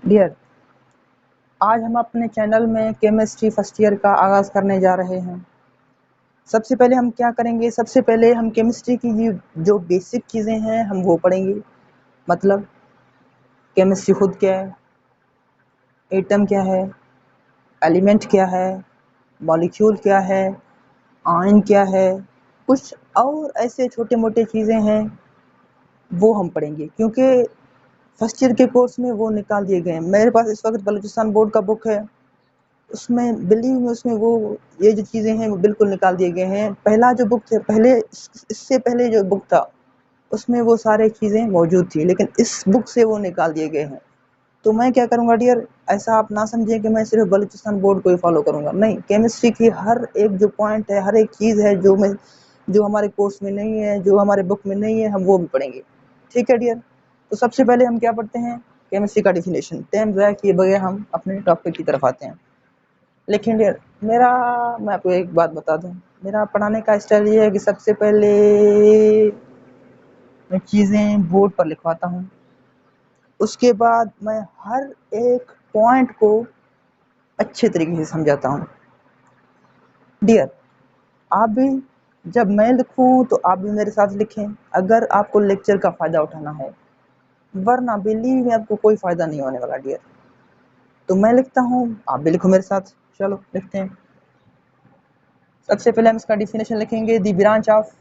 Dear, आज हम अपने चैनल में केमिस्ट्री फर्स्ट ईयर का आगाज़ करने जा रहे हैं। सबसे पहले हम क्या करेंगे, सबसे पहले हम केमिस्ट्री की जो बेसिक चीज़ें हैं हम वो पढ़ेंगे। मतलब केमिस्ट्री खुद क्या है, एटम क्या है, एलिमेंट क्या है, मॉलिक्यूल क्या है, आयन क्या है, कुछ और ऐसे छोटे मोटे चीज़ें हैं वो हम पढ़ेंगे, क्योंकि फर्स्ट ईयर के कोर्स में वो निकाल दिए गए हैं। मेरे पास इस वक्त बलूचिस्तान बोर्ड का बुक है, उसमें बिलीव में उसमें वो ये जो चीज़ें हैं वो बिल्कुल निकाल दिए गए हैं। पहला जो बुक थे, पहले इससे पहले जो बुक था उसमें वो सारे चीज़ें मौजूद थी, लेकिन इस बुक से वो निकाल दिए गए हैं। तो मैं क्या करूँगा डियर, ऐसा आप ना समझें कि मैं सिर्फ बलूचिस्तान बोर्ड को ही फॉलो करूँगा। नहीं, केमिस्ट्री की हर एक जो पॉइंट है, हर एक चीज़ है जो हमारे कोर्स में नहीं है, जो हमारे बुक में नहीं है, हम वो भी पढ़ेंगे। ठीक है डियर। तो सबसे पहले हम क्या पढ़ते हैं, केमिस्ट्री का डिफिनेशन। टाइम ज़ाया किए बगैर हम अपने टॉपिक की तरफ आते हैं। लेकिन डियर, मैं आपको एक बात बता दूं, मेरा पढ़ाने का स्टाइल ये है कि सबसे पहले मैं चीज़ें बोर्ड पर लिखवाता हूँ, उसके बाद मैं हर एक पॉइंट को अच्छे तरीके से समझाता हूँ। डियर, आप भी जब मैं लिखूँ तो आप भी मेरे साथ लिखें, अगर आपको लेक्चर का फ़ायदा उठाना है, वरना बिलीव में आपको कोई फ़ायदा नहीं होने वाला डियर। तो मैं लिखता हूँ, आप भी लिखो मेरे साथ। चलो लिखते हैं। सबसे पहले हम इसका डिफिनेशन लिखेंगे। The branch of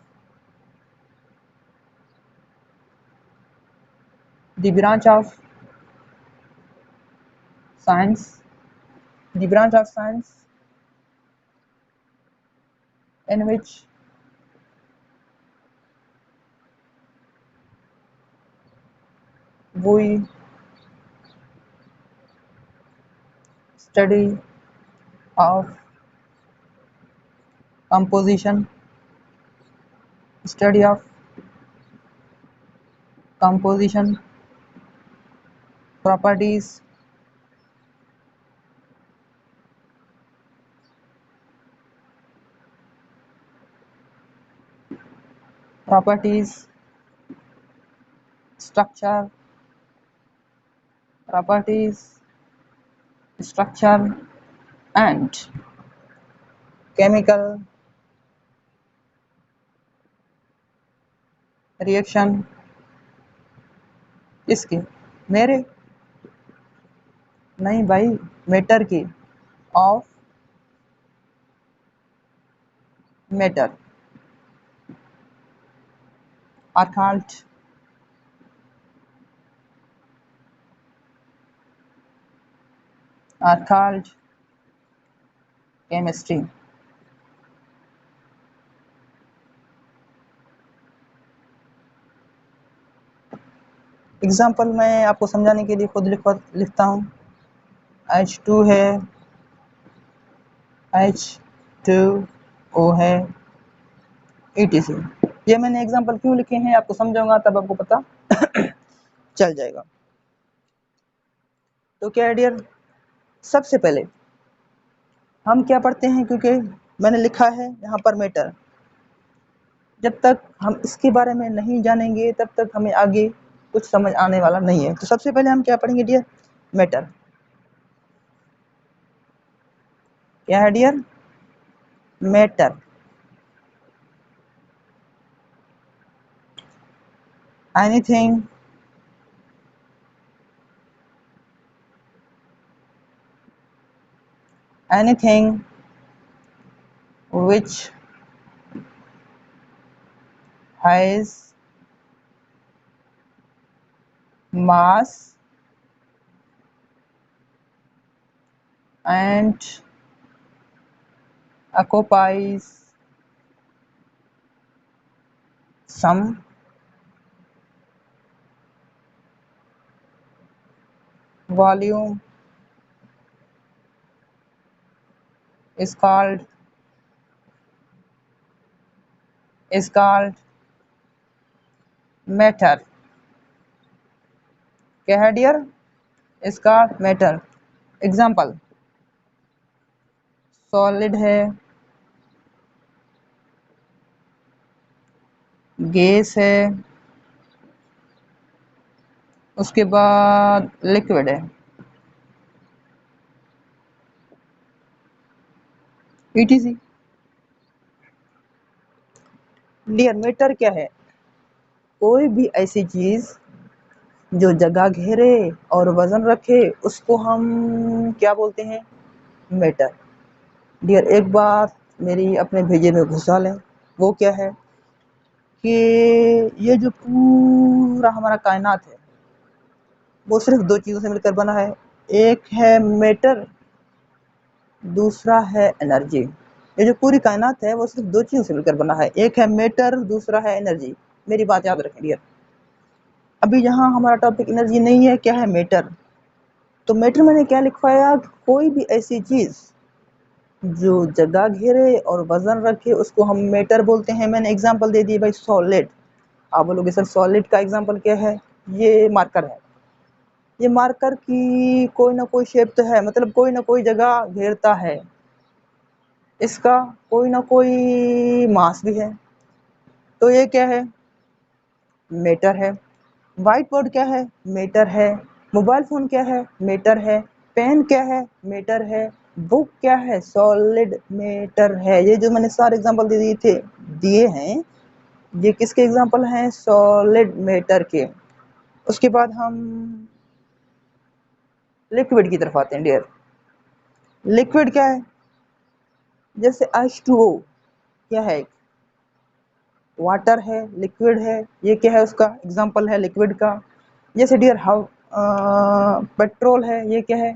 science, the branch of science in which we study of composition, study of composition, properties, properties, structure, properties, structure, and chemical reaction. इसके मेरे नहीं भाई, मैटर की, of matter are called chemistry. Example मैं आपको समझाने के लिए खुद लिखता हूँ। H2 है, H2O है, ETC। ये मैंने एग्जाम्पल क्यों लिखे हैं आपको समझाऊंगा, तब आपको पता चल जाएगा। तो क्या है डियर, सबसे पहले हम क्या पढ़ते हैं, क्योंकि मैंने लिखा है यहाँ पर मैटर। जब तक हम इसके बारे में नहीं जानेंगे तब तक हमें आगे कुछ समझ आने वाला नहीं है। तो सबसे पहले हम क्या पढ़ेंगे डियर, मैटर। क्या है dear, matter. Anything anything which has mass and occupies some volume is called matter। क्या है डियर, इसका मैटर। एग्जाम्पल, सॉलिड है, गैस है, उसके बाद लिक्विड है। ETC। डियर मैटर क्या है? कोई भी ऐसी चीज जो जगह घेरे और वजन रखे उसको हम क्या बोलते हैं? मैटर। डियर एक बात मेरी अपने भेजे में घुसा लें, वो क्या है कि ये जो पूरा हमारा कायनात है वो सिर्फ दो चीज़ों से मिलकर बना है। एक है मैटर, दूसरा है एनर्जी। ये जो पूरी कायनात है वो सिर्फ दो चीज़ों से मिलकर बना है, एक है मैटर, दूसरा है एनर्जी। मेरी बात याद रखें डियर। अभी यहाँ हमारा टॉपिक एनर्जी नहीं है, क्या है? मैटर। तो मैटर मैंने क्या लिखवाया? कोई भी ऐसी चीज़ जो जगह घेरे और वजन रखे उसको हम मैटर बोलते हैं। मैंने एग्जांपल दे दिए भाई, सॉलिड। आप बोलोगे सर सॉलिड का एग्जांपल क्या है? ये मार्कर है। ये मार्कर की कोई ना कोई शेप तो है, मतलब कोई ना कोई जगह घेरता है, इसका कोई ना कोई मास भी है, तो ये क्या है? मैटर है। व्हाइट बोर्ड क्या है? मैटर है। मोबाइल फोन क्या है? मैटर है। पेन क्या है? मैटर है। बुक क्या है? सॉलिड मैटर है। ये जो मैंने सारे एग्जांपल दिए हैं, ये किसके एग्जांपल हैं? सॉलिड मैटर के। उसके बाद हम लिक्विड की तरफ आते हैं डियर। लिक्विड क्या है? जैसे H2O क्या है? वाटर है, लिक्विड है। ये क्या है? उसका एग्जांपल है लिक्विड का। जैसे डियर पेट्रोल है, ये क्या है?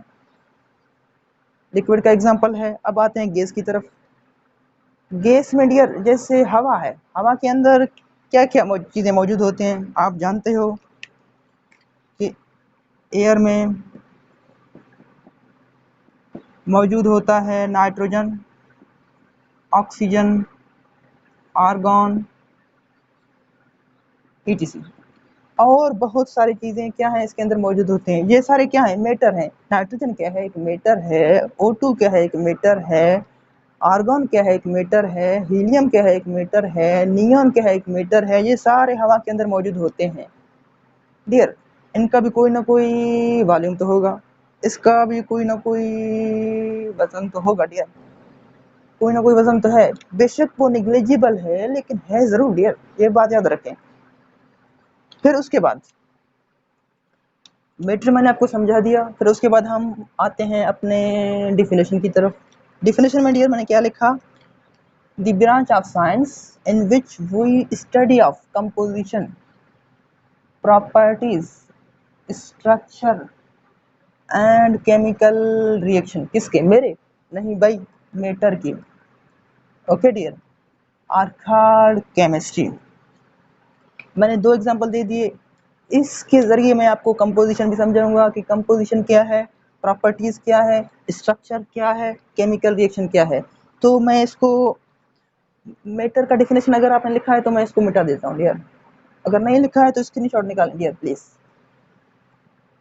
लिक्विड का एग्जांपल है। अब आते हैं गैस की तरफ। गैस में डियर जैसे हवा है, हवा के अंदर क्या क्या चीज़ें मौजूद होते हैं? आप जानते हो कि एयर में मौजूद होता है नाइट्रोजन, ऑक्सीजन, आर्गन, ETC। और बहुत सारी चीज़ें क्या हैं इसके अंदर मौजूद होते हैं। ये सारे क्या हैं? मैटर हैं। नाइट्रोजन क्या है? एक मैटर है। O2 क्या है? एक मैटर है। आर्गन क्या है? एक मैटर है। हीलियम क्या है? एक मैटर है। नियॉन क्या है? एक मैटर है। ये सारे हवा के अंदर मौजूद होते हैं डियर। इनका भी कोई ना कोई वॉल्यूम तो होगा, इसका भी कोई ना कोई वजन तो होगा डियर। कोई ना कोई वजन तो है, बेशक वो निग्लिजिबल है लेकिन है जरूर डियर, ये बात याद रखें। फिर उसके बाद मैटर मैंने आपको समझा दिया। फिर उसके बाद हम आते हैं अपने डिफिनेशन की तरफ। डिफिनेशन में डियर मैंने क्या लिखा? The branch of science in which we study of composition, properties, structure and chemical reaction. किसके? मेरे नहीं भाई, मैटर की। Okay dear. अर्थात केमिस्ट्री। मैंने दो एग्जांपल दे दिए, इसके ज़रिए मैं आपको कंपोजिशन भी समझाऊंगा कि कंपोजिशन क्या है, प्रॉपर्टीज़ क्या है, स्ट्रक्चर क्या है, केमिकल रिएक्शन क्या है। तो मैं इसको मैटर का डेफिनेशन अगर आपने लिखा है तो मैं इसको मिटा देता हूँ डियर, अगर नहीं लिखा है तो स्क्रीनशॉट निकालें डियर प्लीज़।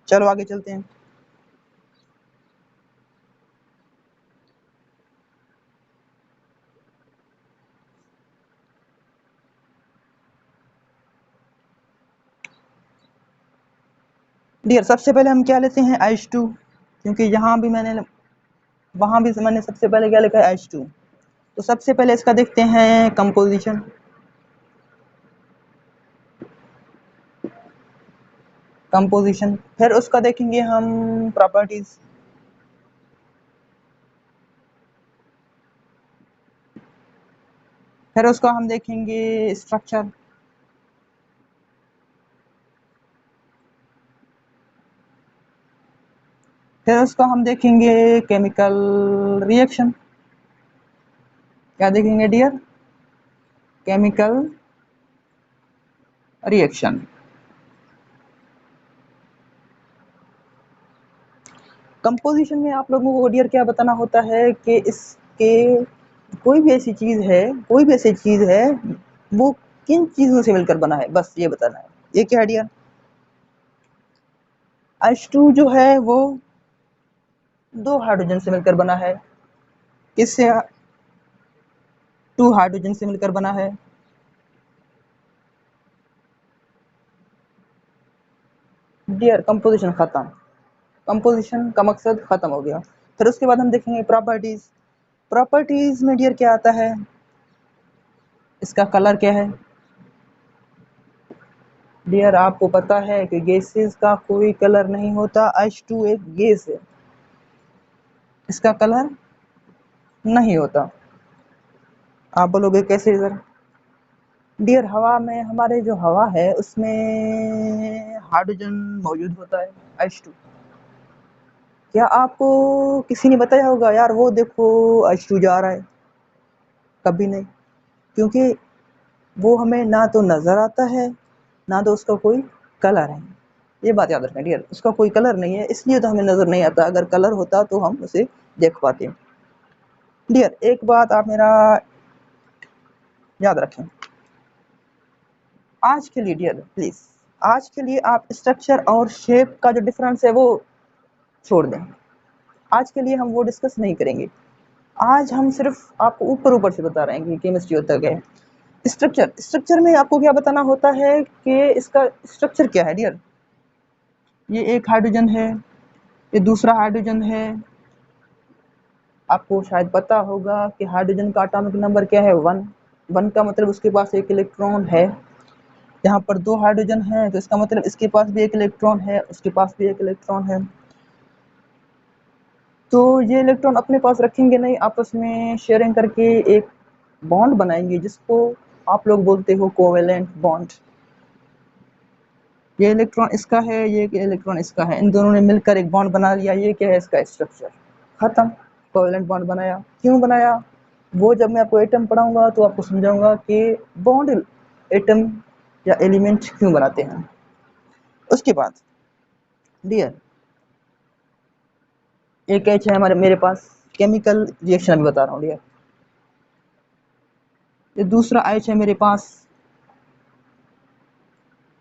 चलो आगे चलते हैं। डियर सबसे पहले हम क्या लेते हैं? H2, क्योंकि यहाँ भी मैंने वहाँ भी मैंने सबसे पहले क्या लिखा है? H2। तो सबसे पहले इसका देखते हैं कंपोजिशन। कंपोजिशन फिर उसका देखेंगे हम प्रॉपर्टीज। फिर उसका हम देखेंगे स्ट्रक्चर। फिर उसका हम देखेंगे केमिकल रिएक्शन। क्या देखेंगे डियर? Chemical reaction. कंपोजिशन में आप लोगों को डियर क्या बताना होता है कि इसके कोई भी ऐसी चीज है, कोई भी ऐसी चीज है वो किन चीजों से मिलकर बना है, बस ये बताना है। ये क्या है डियर? H2 जो है वो दो हाइड्रोजन से मिलकर बना है। किससे? टू हाइड्रोजन से मिलकर बना है। डियर कंपोजिशन खत्म, कंपोजिशन का मकसद खत्म हो गया। फिर उसके बाद हम देखेंगे प्रॉपर्टीज। प्रॉपर्टीज में डियर क्या आता है, इसका कलर क्या है डियर, आपको पता है कि गैसेस का कोई कलर नहीं होता। H2 एक गैस है, इसका कलर नहीं होता। आप बोलोगे कैसे इधर, डियर हवा में, हमारे जो हवा है उसमें हाइड्रोजन मौजूद होता है H2। क्या आपको किसी ने बताया होगा यार वो देखो H2 जा रहा है? कभी नहीं, क्योंकि वो हमें ना तो नजर आता है ना तो उसका कोई कलर है। ये बात याद रखना डियर, उसका कोई कलर नहीं है इसलिए तो हमें नजर नहीं आता, अगर कलर होता तो हम उसे देख पाते। डियर एक बात आप मेरा याद रखें, आज के लिए डियर प्लीज, आज के लिए आप स्ट्रक्चर और शेप का जो डिफरेंस है वो छोड़ दें। आज के लिए हम वो डिस्कस नहीं करेंगे। आज हम सिर्फ आपको ऊपर ऊपर से बता रहे हैं कि केमिस्ट्री होता क्या है। स्ट्रक्चर में आपको क्या बताना होता है कि इसका स्ट्रक्चर क्या है डियर। ये एक हाइड्रोजन है, ये दूसरा हाइड्रोजन है। आपको शायद पता होगा कि हाइड्रोजन का एटॉमिक नंबर क्या है, 1। 1 का मतलब उसके पास एक इलेक्ट्रॉन है। यहाँ पर 2 हाइड्रोजन है तो इसका मतलब इसके पास भी एक इलेक्ट्रॉन है, उसके पास भी एक इलेक्ट्रॉन है। तो ये इलेक्ट्रॉन अपने पास रखेंगे नहीं, आपस में शेयरिंग करके एक बॉन्ड बनाएंगे जिसको आप लोग बोलते हो कोवेलेंट बॉन्ड। ये इलेक्ट्रॉन इसका है, ये इलेक्ट्रॉन इसका है, इन दोनों ने मिलकर एक बॉन्ड बना लिया। ये क्या है, इसका स्ट्रक्चर। खत्म, कोवेलेंट बॉन्ड बनाया। क्यों बनाया वो जब मैं आपको एटम पढ़ाऊंगा तो आपको समझाऊंगा कि बॉन्ड एटम या एलिमेंट क्यों बनाते हैं। उसके बाद डियर एक एच है हमारे मेरे पास, केमिकल रिएक्शन अभी बता रहा हूँ डियर। ये दूसरा एच है मेरे पास,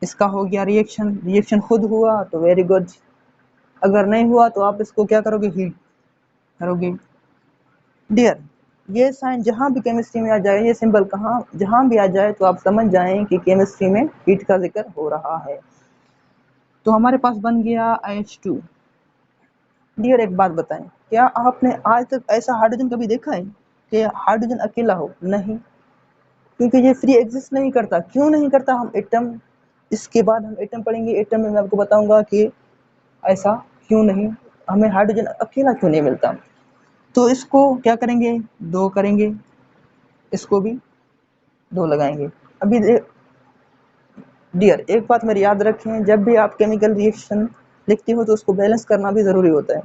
इसका हो गया रिएक्शन। रिएक्शन खुद हुआ तो वेरी गुड, अगर नहीं हुआ तो आप इसको क्या करोगे, हीट करोगे। डियर ये साइन जहां भी केमिस्ट्री में आ जाए, ये सिंबल कहाँ जहां भी आ जाए तो आप समझ जाएं कि केमिस्ट्री में हीट का जिक्र हो रहा है। तो हमारे पास बन गया H2। डियर एक बात बताएं, क्या आपने आज तक ऐसा हाइड्रोजन कभी देखा है कि हाइड्रोजन अकेला हो? नहीं, क्योंकि ये फ्री एग्जिस्ट नहीं करता। क्यों नहीं करता, हम एटम, इसके बाद हम एटम पढ़ेंगे। एटम में मैं आपको बताऊंगा कि ऐसा क्यों नहीं, हमें हाइड्रोजन अकेला क्यों नहीं मिलता। तो इसको क्या करेंगे, 2 करेंगे, इसको भी 2 लगाएंगे। अभी डियर एक बात मेरी याद रखें, जब भी आप केमिकल रिएक्शन लिखते हो तो उसको बैलेंस करना भी जरूरी होता है।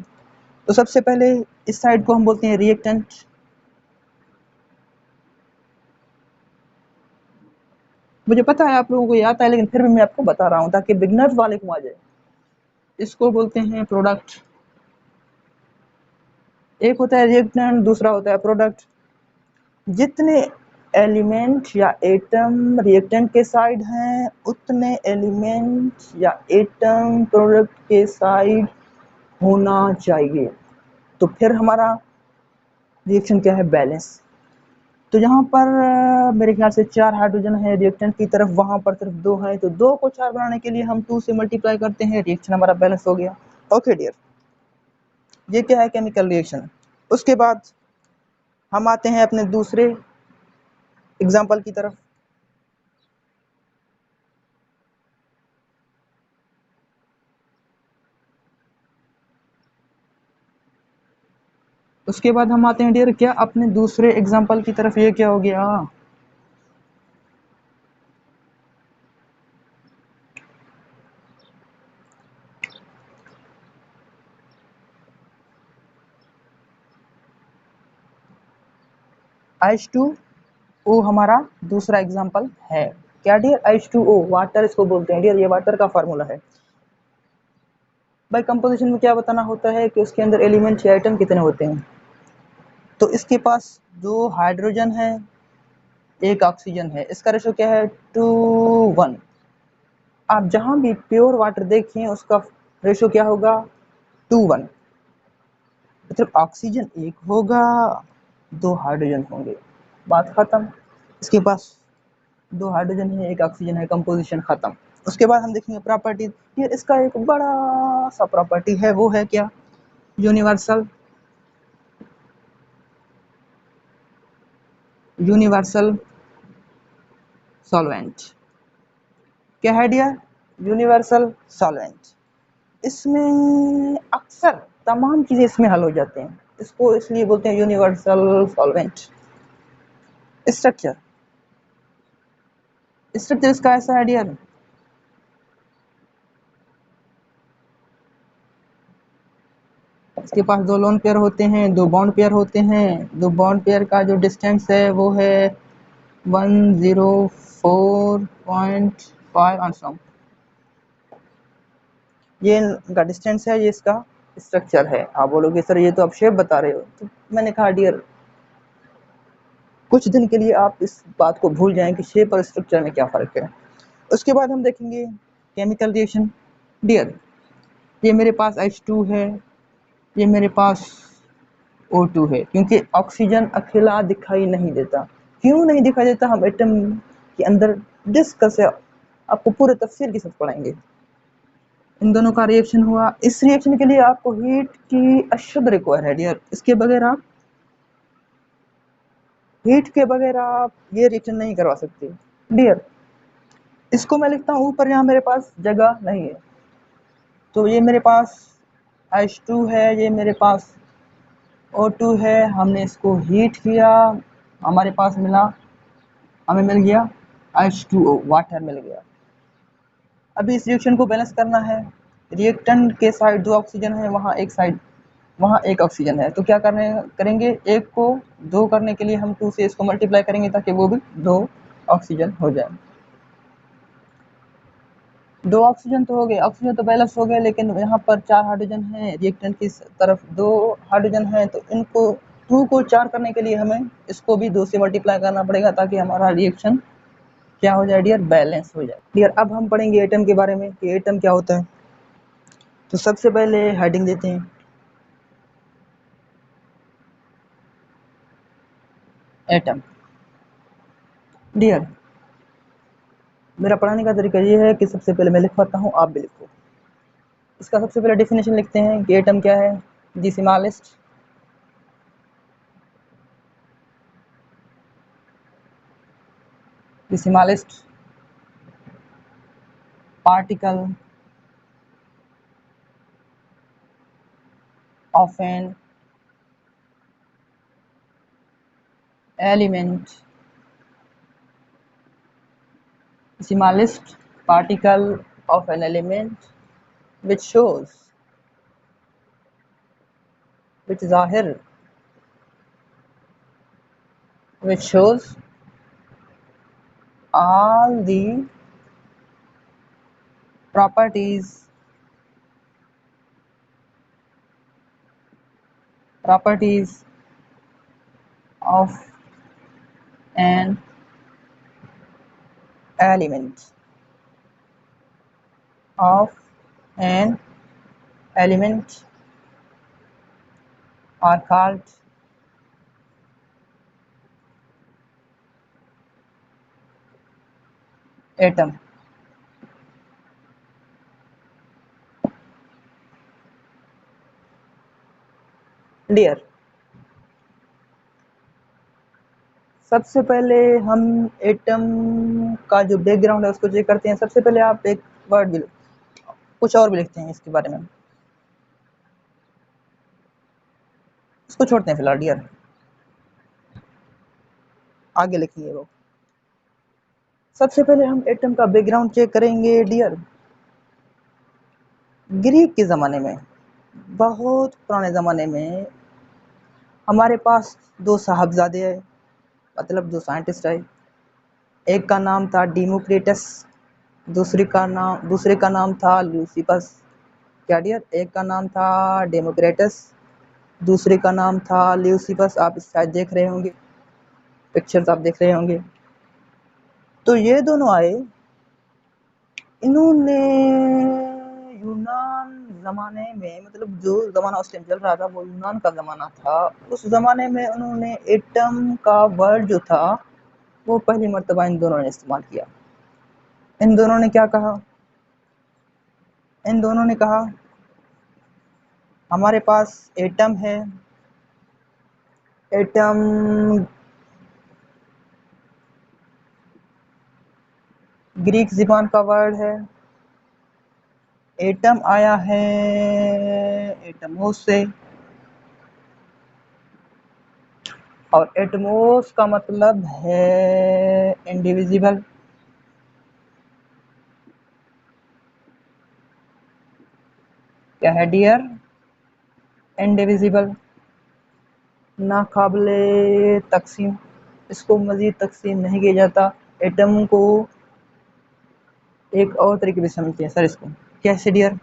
तो सबसे पहले इस साइड को हम बोलते हैं रिएक्टेंट। मुझे पता है आप लोगों को ये आता है लेकिन फिर भी मैं आपको बता रहा हूँ ताकि बिगनर्स वाले को आ जाए। इसको बोलते हैं प्रोडक्ट। एक होता है रिएक्टेंट, दूसरा होता है प्रोडक्ट। जितने एलिमेंट या एटम रिएक्टेंट के साइड हैं उतने एलिमेंट या एटम प्रोडक्ट के साइड होना चाहिए। तो फिर हमारा रिएक्शन क्या है, बैलेंस। तो यहाँ पर मेरे ख्याल से 4 हाइड्रोजन है रिएक्टेंट की तरफ, वहां पर सिर्फ 2 है, तो 2 को 4 बनाने के लिए हम 2 से मल्टीप्लाई करते हैं, रिएक्शन हमारा बैलेंस हो गया। ओके डियर, ये क्या है, केमिकल रिएक्शन। उसके बाद हम आते हैं अपने दूसरे एग्जाम्पल की तरफ। उसके बाद हम आते हैं डियर क्या, अपने दूसरे एग्जाम्पल की तरफ। ये क्या हो गया, H2O हमारा दूसरा एग्जाम्पल है। क्या डियर, H2O वाटर इसको बोलते हैं डियर, ये वाटर का फार्मूला है। भाई कंपोजिशन में क्या बताना होता है कि उसके अंदर एलिमेंट या आइटम कितने होते हैं। तो इसके पास 2 हाइड्रोजन है, 1 ऑक्सीजन है, इसका रेशो क्या है, 2:1। आप जहां भी प्योर वाटर देखें उसका रेशो क्या होगा, 2:1। मतलब ऑक्सीजन 1 होगा, 2 हाइड्रोजन होंगे, बात खत्म। इसके पास 2 हाइड्रोजन है, 1 ऑक्सीजन है, कंपोजिशन खत्म। उसके बाद हम देखेंगे प्रॉपर्टी। ये इसका एक बड़ा सा प्रॉपर्टी है, वो है क्या, यूनिवर्सल यूनिवर्सल सॉल्वेंट। क्या है डियर? Universal solvent. इसमें अक्सर तमाम चीज़ें इसमें हल हो जाते हैं, इसको इसलिए बोलते हैं यूनिवर्सल सॉल्वेंट। स्ट्रक्चर स्ट्रक्चर इसका ऐसा है डियर, इसके पास दो लोन पेयर होते हैं, दो बॉन्ड पेयर होते हैं। दो बॉन्ड पेयर का जो डिस्टेंस है वो है 104.5 एंगस्ट्रॉम। ये इनका डिस्टेंस है, ये इसका स्ट्रक्चर है। आप बोलोगे सर ये तो आप शेप बता रहे हो, तो मैंने कहा डियर कुछ दिन के लिए आप इस बात को भूल जाएं कि शेप और स्ट्रक्चर में क्या फ़र्क है। उसके बाद हम देखेंगे केमिकल रिएक्शन। डियर ये मेरे पास H2 है, ये मेरे पास O2 है, क्योंकि ऑक्सीजन अकेला दिखाई नहीं देता। क्यों नहीं दिखाई देता? हम एटम के अंदर डिस्कस है, आपको पूरे तफसील के साथ पढ़ाएंगे। इन दोनों का रिएक्शन हुआ, इस रिएक्शन के लिए आपको हीट की अशुद्ध रिक्वायर है डियर। इसके बगैर आप हीट के बगैर आप ये रिएक्शन नहीं करवा सकते डियर। इसको मैं लिखता हूँ ऊपर, यहाँ मेरे पास जगह नहीं है, तो ये मेरे पास H2 है, ये मेरे पास O2 है। हमने इसको हीट किया, हमारे पास मिला, हमें मिल गया H2O, वाटर मिल गया। अभी इस रिएक्शन को बैलेंस करना है। रिएक्टेंट के साइड दो ऑक्सीजन है, वहाँ एक साइड वहाँ एक ऑक्सीजन है, तो क्या करेंगे, एक को दो करने के लिए हम 2 से इसको मल्टीप्लाई करेंगे ताकि वो भी दो ऑक्सीजन हो जाए। दो ऑक्सीजन तो हो गए, ऑक्सीजन तो बैलेंस हो गए, लेकिन यहाँ पर 4 हाइड्रोजन है, रिएक्टेंट की तरफ 2 हाइड्रोजन है, तो इनको 2 को 4 करने के लिए हमें इसको भी 2 से मल्टीप्लाई करना पड़ेगा ताकि हमारा रिएक्शन क्या हो जाए डियर, बैलेंस हो जाए डियर। अब हम पढ़ेंगे एटम के बारे में कि एटम क्या होता है। तो सबसे पहले हेडिंग देते हैं एटम। डियर मेरा पढ़ाने का तरीका ये है कि सबसे पहले मैं लिखवाता हूँ, आप भी लिखो। इसका सबसे पहले डेफिनेशन लिखते हैं कि एटम क्या है। The smallest particle of an element, smallest particle of an element which shows, which ज़ाहिर, which shows all the properties of an element, of an element are called atom। Dear सबसे पहले हम atom का जो background है उसको check करते हैं। सबसे पहले आप एक वर्ड भी कुछ और भी लिखते हैं इसके बारे में, इसको छोड़ते हैं फिलहाल डियर, आगे लिखेंगे वो। सबसे पहले हम एटम का बैकग्राउंड चेक करेंगे डियर। ग्रीक के ज़माने में, बहुत पुराने ज़माने में हमारे पास दो साहबजादे हैं, मतलब दो साइंटिस्ट है। एक का नाम था डेमोक्रिटस, दूसरे का नाम था ल्यूसिपस। क्या डियर? एक का नाम था डेमोक्रिटस, दूसरे का नाम था ल्यूसिपस। आप शायद देख रहे होंगे, पिक्चर्स आप देख रहे होंगे। तो ये दोनों आए, इन्होंने यूनान ज़माने में, मतलब जो ज़माना उस टाइम चल रहा था वो यूनान का ज़माना था, उस ज़माने में उन्होंने एटम का वर्ड जो था वो पहली मर्तबा इन दोनों ने इस्तेमाल किया। इन दोनों ने क्या कहा? इन दोनों ने कहा हमारे पास एटम है, एटम ग्रीक ज़बान का वर्ड है। एटम आया है एटमोस से, और एटमोस का मतलब है इंडिविजिबल। क्या है डियर? इंडिविजिबल, नाकाबिले तकसीम। इसको मज़ीद तकसीम नहीं किया जाता। एटम को एक और तरीके से समझते हैं सर इसको। कैसे डियर?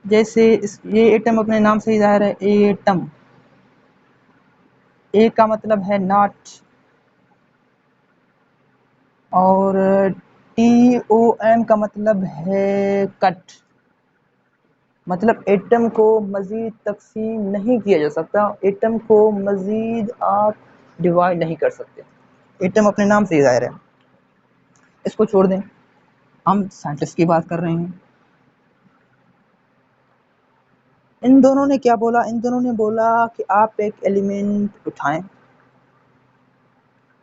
जैसे ये एटम अपने नाम से ही ज़ाहिर है, एटम। ए का मतलब है नॉट, और TOM का मतलब है कट। मतलब एटम को मज़ीद तकसीम नहीं किया जा सकता, एटम को मज़ीद आप डिवाइड नहीं कर सकते। एटम अपने नाम से ही ज़ाहिर है। इसको छोड़ दें, हम साइंटिस्ट की बात कर रहे हैं। इन दोनों ने क्या बोला? इन दोनों ने बोला कि आप एक एलिमेंट उठाएं,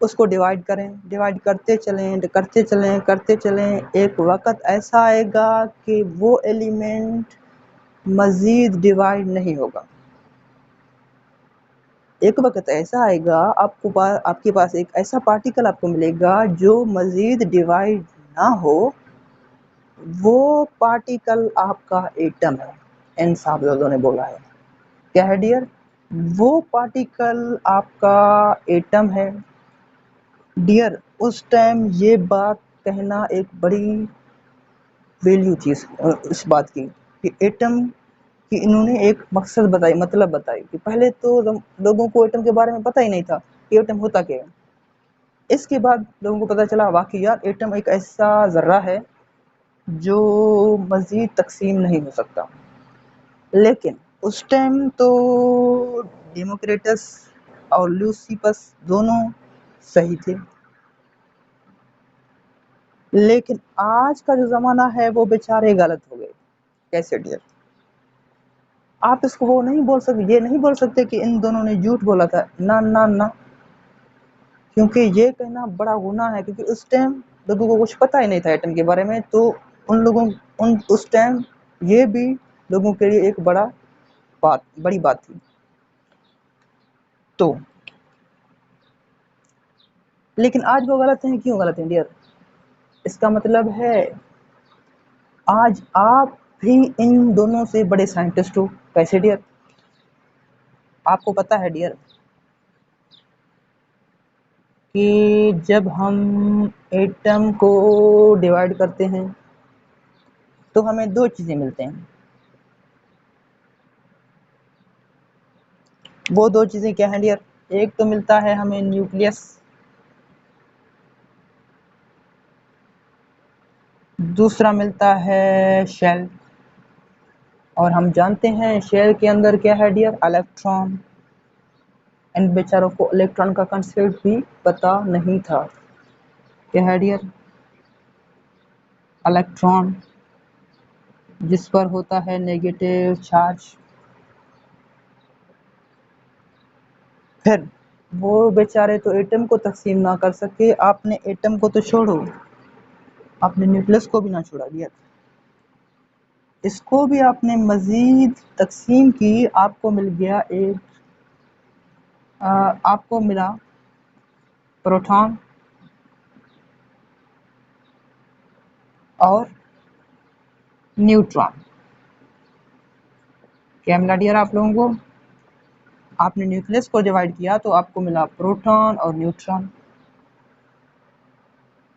उसको डिवाइड करें, डिवाइड करते चलें करते चलें करते चलें, एक वक़्त ऐसा आएगा कि वो एलिमेंट मज़ीद डिवाइड नहीं होगा। एक वक़्त ऐसा आएगा आपके पास एक ऐसा पार्टिकल आपको मिलेगा जो मज़ीद डिवाइड ना हो, वो पार्टिकल आपका एटम है। इन साहब लोगों ने बोला है। क्या है डियर? वो पार्टिकल आपका एटम है। डियर, उस टाइम ये बात कहना एक बड़ी वैल्यू चीज़ इस बात की कि एटम कि इन्होंने एक मकसद बताई, मतलब बताई कि पहले तो लोगों को एटम के बारे में पता ही नहीं था कि एटम होता क्या है। इसके बाद लोगों को पता चला वाकई यार एटम एक ऐसा ज़र्रा है जो मज़ीद तकसीम नहीं हो सकता। लेकिन उस टाइम तो डेमोक्रिटस और ल्यूसिफस दोनों सही थे, लेकिन आज का जो ज़माना है वो बेचारे गलत हो गए। कैसे डियर? आप इसको वो नहीं बोल सकते, ये नहीं बोल सकते कि इन दोनों ने झूठ बोला था, ना ना ना, क्योंकि ये कहना बड़ा गुनाह है, क्योंकि उस टाइम लोगों को कुछ पता ही नहीं था एटम के बारे में। तो उस टाइम ये भी लोगों के लिए एक बड़ी बात थी। तो लेकिन आज वो गलत हैं। क्यों गलत हैं डियर? इसका मतलब है आज आप भी इन दोनों से बड़े साइंटिस्ट हो। कैसे डियर? आपको पता है डियर कि जब हम एटम को डिवाइड करते हैं तो हमें दो चीज़ें मिलते हैं। वो दो चीज़ें क्या हैं डियर? एक तो मिलता है हमें न्यूक्लियस, दूसरा मिलता है शेल। और हम जानते हैं शेल के अंदर क्या है डियर? इलेक्ट्रॉन। इन बेचारों को इलेक्ट्रॉन का कंसेप्ट भी पता नहीं था। क्या है डियर? इलेक्ट्रॉन, जिस पर होता है नेगेटिव चार्ज। फिर वो बेचारे तो एटम को तकसीम ना कर सके। आपने एटम को तो छोड़ो, आपने न्यूक्लियस को भी ना छोड़ा डियर, इसको भी आपने मज़ीद तकसीम की। आपको मिल गया आपको मिला प्रोटॉन और न्यूट्रॉन। क्या मिला डियर आप लोगों को? आपने न्यूक्लियस को डिवाइड किया तो आपको मिला प्रोटॉन और न्यूट्रॉन।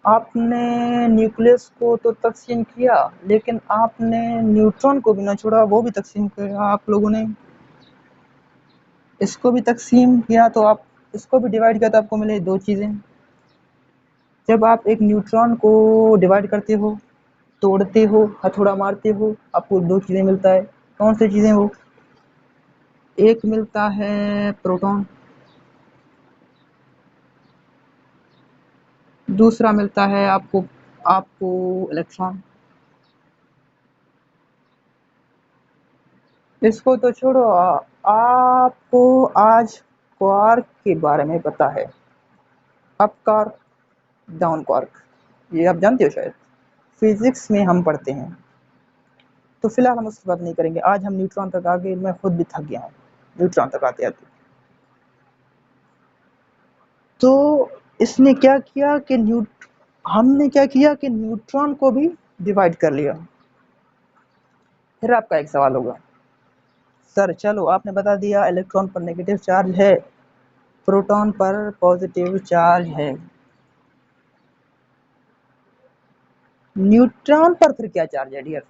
आपने न्यूक्लियस को तो तकसीम किया, लेकिन आपने न्यूट्रॉन को भी ना छोड़ा, वो भी तकसीम किया आप लोगों ने। इसको भी तकसीम किया तो आप इसको भी डिवाइड किया तो आपको मिले दो चीज़ें। जब आप एक न्यूट्रॉन को डिवाइड करते हो, तोड़ते हो, हथौड़ा मारते हो, आपको दो चीज़ें मिलता है। कौन सी चीज़ें वो? एक मिलता है प्रोटॉन, दूसरा मिलता है आपको आपको इलेक्ट्रॉन। इसको तो छोड़ो, आपको आज क्वार्क के बारे में पता है। Up quark, down quark. ये आप जानते हो शायद, फिजिक्स में हम पढ़ते हैं। तो फिलहाल हम उसकी बात नहीं करेंगे, आज हम न्यूट्रॉन तक आ गए, मैं खुद भी थक गया हूँ न्यूट्रॉन तक आते आते। तो इसने क्या किया कि हमने क्या किया कि न्यूट्रॉन को भी डिवाइड कर लिया। फिर आपका एक सवाल होगा, सर चलो आपने बता दिया इलेक्ट्रॉन पर नेगेटिव चार्ज है, प्रोटॉन पर पॉजिटिव चार्ज है, न्यूट्रॉन पर फिर क्या चार्ज है डियर?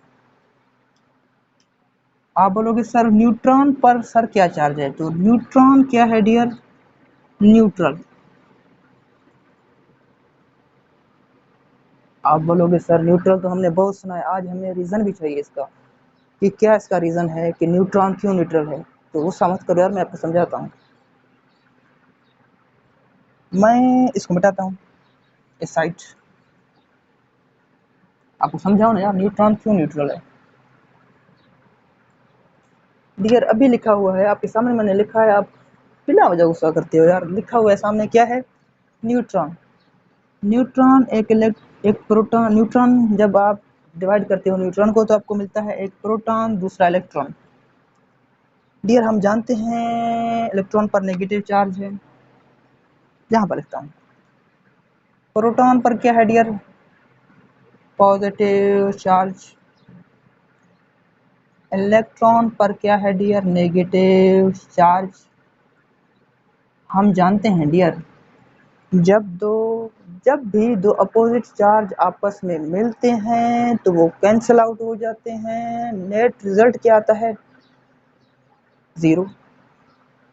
आप बोलोगे सर न्यूट्रॉन पर सर क्या चार्ज है, तो न्यूट्रॉन क्या है डियर? न्यूट्रल। आप बोलोगे सर न्यूट्रल तो हमने बहुत सुना है, आज हमें रीजन भी चाहिए इसका कि क्या इसका रीजन है कि न्यूट्रॉन क्यों न्यूट्रल है। तो वो समझ करो यार, मैं आपको समझाता हूँ। मैं इसको मिटाता हूँ इस साइड, आपको समझाओ ना यार न्यूट्रॉन क्यों न्यूट्रल है। डियर अभी लिखा हुआ है आपके सामने, मैंने लिखा है, आप बिना वजह गुस्सा करते हो यार। लिखा हुआ है सामने, क्या है? न्यूट्रॉन। न्यूट्रॉन एक प्रोटॉन, न्यूट्रॉन जब आप डिवाइड करते हो न्यूट्रॉन को तो आपको मिलता है एक प्रोटॉन दूसरा इलेक्ट्रॉन। डियर हम जानते हैं इलेक्ट्रॉन पर नेगेटिव चार्ज है, यहाँ पर लिखता हूँ। प्रोटॉन पर क्या है डियर? Positive charge. इलेक्ट्रॉन पर क्या है डियर? Negative charge. हम जानते हैं डियर जब भी दो अपोजिट चार्ज आपस में मिलते हैं तो वो कैंसिल आउट हो जाते हैं, नेट रिजल्ट क्या आता है? जीरो।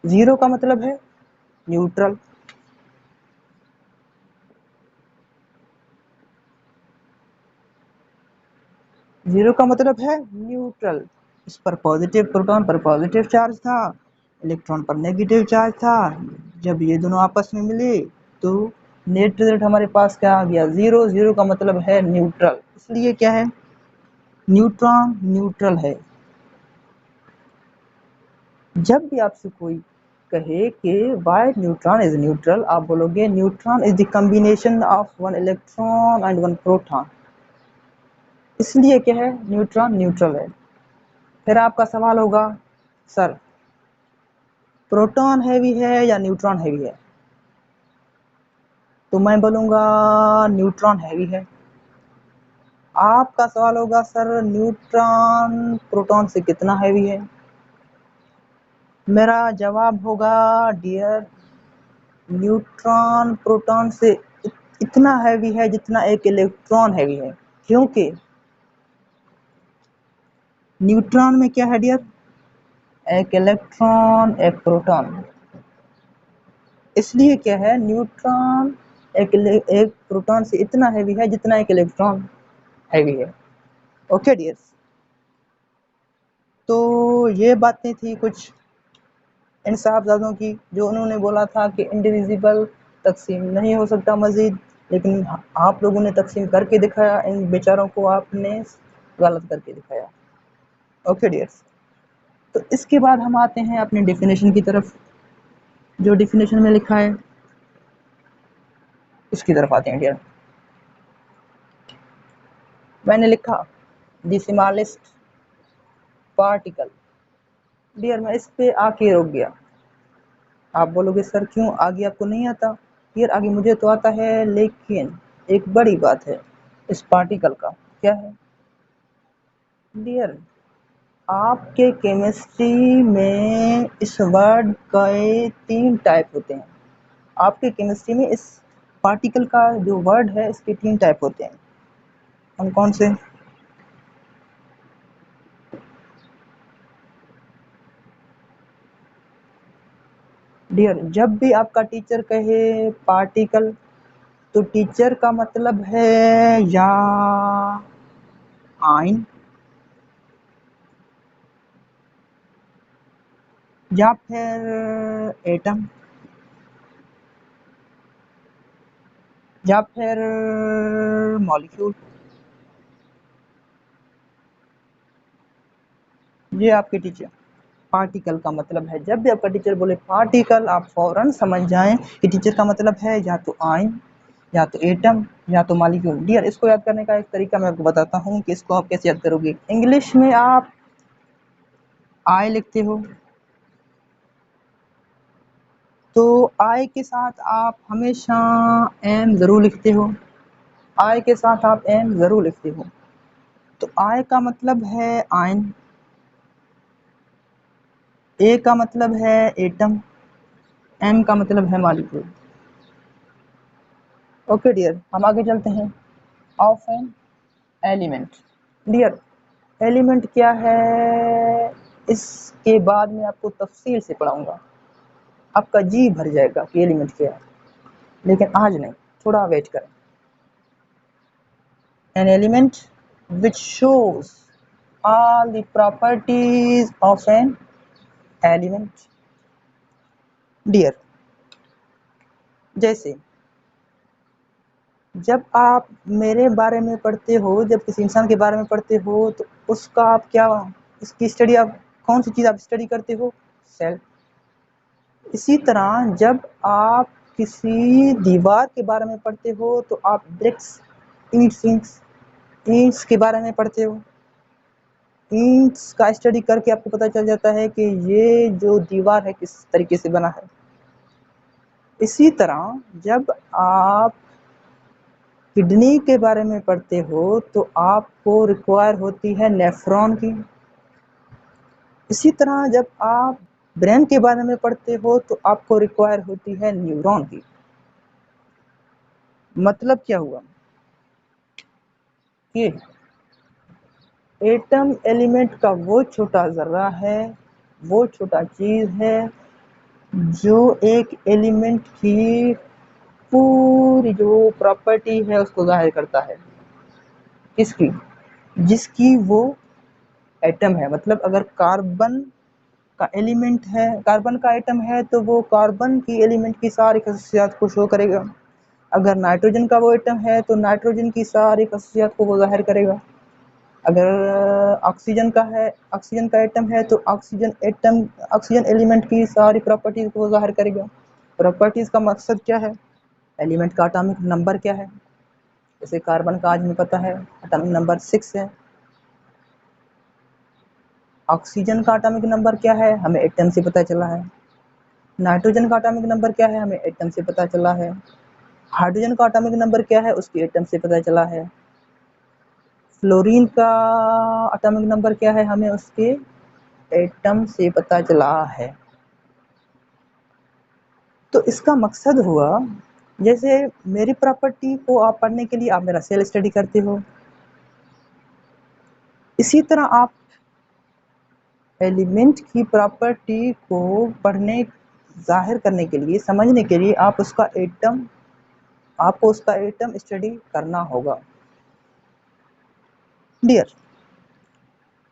जीरो का मतलब है न्यूट्रल। जीरो का मतलब है न्यूट्रल। इस पर पॉजिटिव, प्रोटॉन पर पॉजिटिव चार्ज था, इलेक्ट्रॉन पर नेगेटिव चार्ज था। जब ये दोनों आपस में मिले तो नेट रिजल्ट हमारे पास क्या आ गया? जीरो। जीरो का मतलब है न्यूट्रल, इसलिए क्या है? न्यूट्रॉन न्यूट्रल है। जब भी आपसे कोई कहे कि वाई न्यूट्रॉन इज न्यूट्रल, आप बोलोगे neutron is the combination of one electron and one proton, इसलिए क्या है? न्यूट्रॉन न्यूट्रल है। फिर आपका सवाल होगा, सर प्रोटॉन हैवी है या न्यूट्रॉन हैवी है? तो मैं बोलूँगा न्यूट्रॉन हैवी है। आपका सवाल होगा, सर न्यूट्रॉन प्रोटॉन से कितना हैवी है? मेरा जवाब होगा डियर न्यूट्रॉन प्रोटॉन से इतना हैवी है जितना एक इलेक्ट्रॉन हैवी है। क्योंकि न्यूट्रॉन में क्या है डियर? एक इलेक्ट्रॉन एक प्रोटॉन, इसलिए क्या है? न्यूट्रॉन एक प्रोटॉन से इतना हैवी है जितना एक इलेक्ट्रॉन हैवी है। ओके डियर्स, तो ये बातें थी कुछ इन साहबजादों की जो उन्होंने बोला था कि इंडिविजिबल तकसीम नहीं हो सकता मजीद, लेकिन आप लोगों ने तकसीम करके दिखाया, इन बेचारों को आपने गलत करके दिखाया। ओके डियर्स, तो इसके बाद हम आते हैं अपनी डेफिनेशन की तरफ। जो डेफिनेशन में लिखा है उसकी तरफ आते हैं डियर। मैंने लिखा द स्मॉलेस्ट पार्टिकल। डियर मैं इस पे आके रुक गया। आप बोलोगे सर क्यों? आगे आपको नहीं आता? डियर आगे मुझे तो आता है, लेकिन एक बड़ी बात है इस पार्टिकल का। क्या है डियर? आपके केमिस्ट्री में इस वर्ड के 3 टाइप होते हैं। आपके केमिस्ट्री में इस पार्टिकल का जो वर्ड है इसके 3 टाइप होते हैं। कौन कौन से? डियर जब भी आपका टीचर कहे पार्टिकल तो टीचर का मतलब है या आयन, या फिर एटम, या फिर मॉलिक्यूल। ये आपके टीचर। पार्टिकल का मतलब है, जब भी आपका टीचर बोले पार्टिकल आप फौरन समझ जाएं कि टीचर का मतलब है या तो आयन, या तो एटम या तो मॉलिक्यूल। डियर, इसको याद करने का एक तरीका मैं आपको बताता हूँ कि इसको आप कैसे याद करोगे। इंग्लिश में आप आई लिखते हो, तो आई के साथ आप हमेशा एम ज़रूर लिखते हो, आई के साथ आप एम ज़रूर लिखते हो। तो आई का मतलब है आयन, ए का मतलब है एटम, एम का मतलब है मॉलिक्यूल। ओके डियर, हम आगे चलते हैं। Of an element. Dear, element क्या है इसके बाद में आपको तफसील से पढ़ाऊंगा, आपका जी भर जाएगा कि एलिमेंट क्या है, लेकिन आज नहीं, थोड़ा वेट करें। An element which shows all the properties of an element। Dear, जैसे जब आप मेरे बारे में पढ़ते हो, जब किसी इंसान के बारे में पढ़ते हो, तो उसका आप क्या, उसकी स्टडी आप कौन सी चीज़ आप स्टडी करते हो? सेल। इसी तरह जब आप किसी दीवार के बारे में पढ़ते हो तो आप ब्रिक्स, ईंट्स ईंट्स के बारे में पढ़ते हो। ईंट्स का स्टडी करके आपको पता चल जाता है कि ये जो दीवार है किस तरीके से बना है। इसी तरह जब आप किडनी के बारे में पढ़ते हो तो आपको रिक्वायर होती है नेफ्रॉन की। इसी तरह जब आप ब्रेन के बारे में पढ़ते हो तो आपको रिक्वायर होती है न्यूरॉन की। मतलब क्या हुआ कि एटम एलिमेंट का वो छोटा जर्रा है, वो छोटा चीज है जो एक एलिमेंट की पूरी जो प्रॉपर्टी है उसको जाहिर करता है। किसकी? जिसकी वो एटम है। मतलब अगर कार्बन का एलिमेंट है, कार्बन का एटम है, तो वो कार्बन की एलिमेंट की सारी खसूसियात को शो करेगा। अगर नाइट्रोजन का वो एटम है तो नाइट्रोजन की सारी खसूसियात को वो जाहिर करेगा। अगर ऑक्सीजन का है, ऑक्सीजन का एटम है, तो ऑक्सीजन एटम, ऑक्सीजन एलिमेंट की सारी प्रॉपर्टीज को वो जाहिर करेगा। प्रॉपर्टीज का मकसद क्या है? एलिमेंट का एटॉमिक नंबर क्या है? जैसे कार्बन का आज हमें पता है एटॉमिक नंबर 6 है। ऑक्सीजन का एटॉमिक नंबर क्या है? हमें एटम से पता चला है। नाइट्रोजन का एटॉमिक नंबर क्या है? हमें एटम से पता चला है। हाइड्रोजन का एटॉमिक नंबर क्या है? उसकी एटम से पता चला है। फ्लोरीन का एटॉमिक नंबर क्या है? हमें उसके एटम से पता चला है। तो इसका मकसद हुआ, जैसे मेरी प्रॉपर्टी को आप पढ़ने के लिए आप मेरा सेल स्टडी करते हो, इसी तरह आप एलिमेंट की प्रॉपर्टी को पढ़ने, जाहिर करने के लिए, समझने के लिए आप उसका एटम, आपको उसका एटम स्टडी करना होगा। डियर,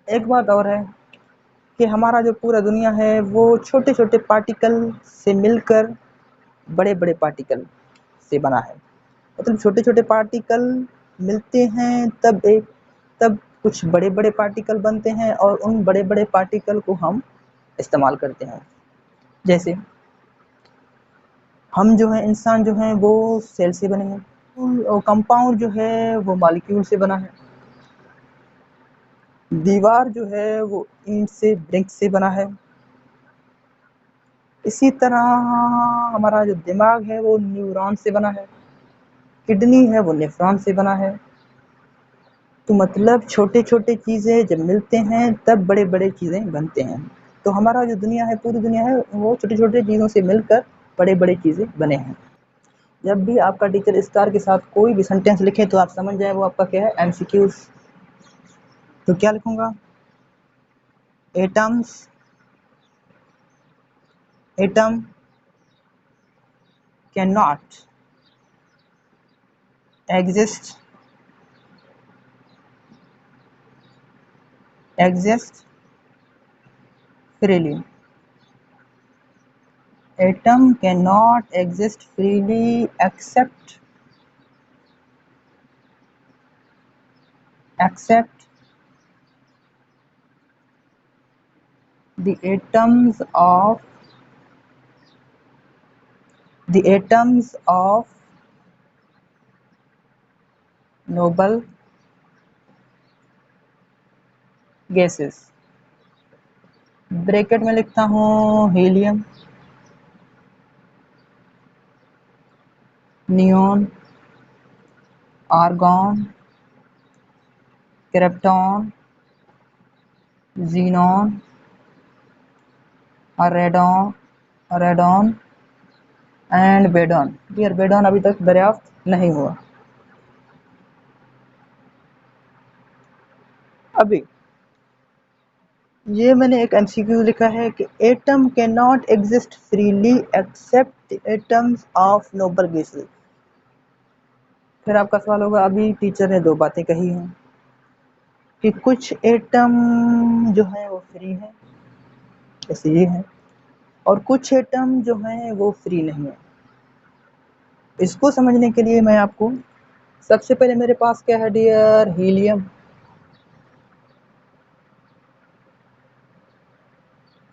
एक बात और है कि हमारा जो पूरा दुनिया है वो छोटे छोटे पार्टिकल से मिलकर बड़े बड़े पार्टिकल से बना है। मतलब छोटे छोटे पार्टिकल मिलते हैं तब कुछ बड़े बड़े पार्टिकल बनते हैं और उन बड़े बड़े पार्टिकल को हम इस्तेमाल करते हैं। जैसे हम जो है, इंसान जो है वो सेल से बने हैं, और कंपाउंड जो है वो मॉलिक्यूल से बना है। दीवार जो है वो ईंट से, ब्रिक से बना है। इसी तरह हमारा जो दिमाग है वो न्यूरॉन से बना है। किडनी है वो नेफ्रॉन से बना है। तो मतलब छोटे छोटे चीज़ें जब मिलते हैं तब बड़े बड़े चीज़ें बनते हैं। तो हमारा जो दुनिया है, पूरी दुनिया है, वो छोटे छोटे चीज़ों से मिलकर बड़े बड़े चीज़ें बने हैं। जब भी आपका टीचर स्टार के साथ कोई भी सेंटेंस लिखे तो आप समझ जाए वो आपका क्या है, एमसीक्यूज। तो क्या लिखूंगा? Atoms, atom can not exist, exist freely। Atom cannot exist freely except the atoms of noble gases. Bracket में लिखता हूँ helium, neon, argon, krypton, xenon, radon radon and बेडॉन। डियर बेडॉन अभी तक दरियाफ्त नहीं हुआ। अभी ये मैंने एक एमसीक्यू लिखा है कि atom can not exist freely except atoms of noble gases. फिर आपका सवाल होगा अभी टीचर ने दो बातें कही हैं कि कुछ एटम जो है वो फ्री है, जैसे ये है, और कुछ एटम जो है वो फ्री नहीं है। इसको समझने के लिए मैं आपको सबसे पहले मेरे पास क्या है डियर, हीलियम।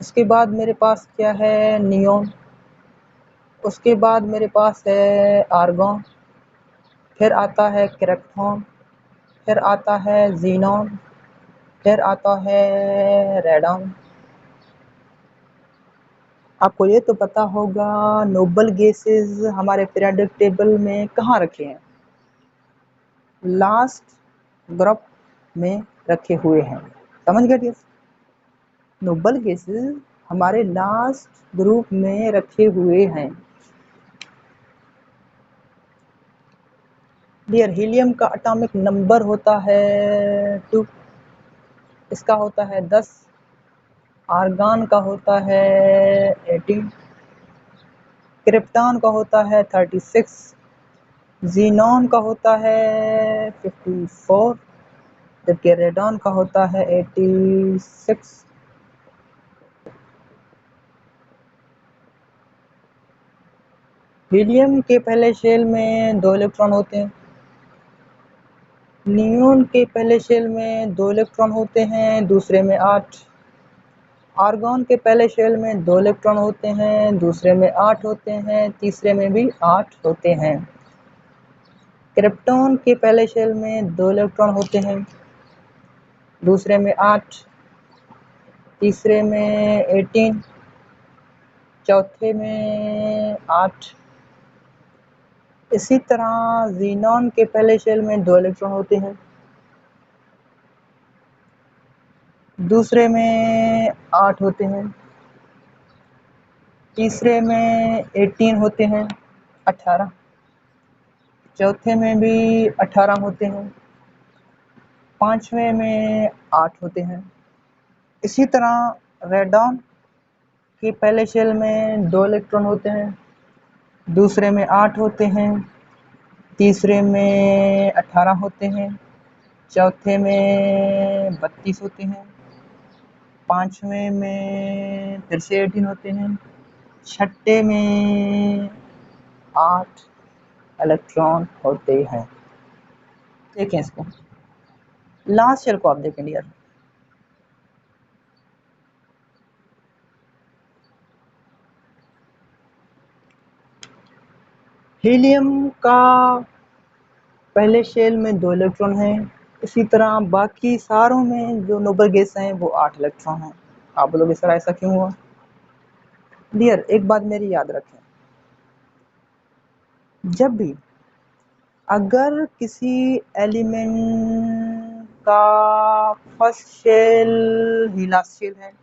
उसके बाद मेरे पास क्या है, नियोन। उसके बाद मेरे पास है आर्गॉन। फिर आता है क्रिप्टॉन। फिर आता है जीनॉन। फिर आता है रेडॉन। आपको ये तो पता होगा नोबल गैसेस हमारे पीरियोडिक टेबल में कहाँ रखे हैं, लास्ट ग्रुप में रखे हुए हैं। समझ गए? नोबल गैसेस हमारे लास्ट ग्रुप में रखे हुए हैं। डियर हीलियम का एटॉमिक नंबर होता है 2, इसका होता है 10, आर्गॉन का होता है 18, क्रिप्टॉन का होता है 36, जीनॉन का होता है 54, जबकि रेडॉन का होता है 86। हीलियम के पहले शेल में 2 इलेक्ट्रॉन होते हैं। नियोन के पहले शेल में 2 इलेक्ट्रॉन होते हैं, दूसरे में 8। आर्गॉन के पहले शेल में 2 इलेक्ट्रॉन होते हैं, दूसरे में 8 होते हैं, तीसरे में भी 8 होते हैं। क्रिप्टॉन के पहले शेल में 2 इलेक्ट्रॉन होते हैं, दूसरे में 8, तीसरे में 18, चौथे में 8। इसी तरह जीनॉन के पहले शेल में 2 इलेक्ट्रॉन होते हैं, दूसरे में 8 होते हैं, तीसरे में 18 होते हैं, 18, चौथे में भी 18 होते हैं, पांचवें में 8 होते हैं। इसी तरह रेडॉन के पहले शेल में 2 इलेक्ट्रॉन होते हैं, दूसरे में 8 होते हैं, तीसरे में 18 होते हैं, चौथे में 32 होते हैं, पांचवें में फिर से 18 होते हैं, छठे में 8 इलेक्ट्रॉन होते हैं। देखें इसको, लास्ट शेल को आप देखें डियर। हीलियम का पहले शेल में 2 इलेक्ट्रॉन हैं, इसी तरह बाकी सारों में जो नोबल गैस हैं वो 8 इलेक्ट्रॉन हैं। आप बोलोगे सर ऐसा क्यों हुआ? डियर एक बात मेरी याद रखें, जब भी अगर किसी एलिमेंट का फर्स्ट शेल ही लास्ट शेल है,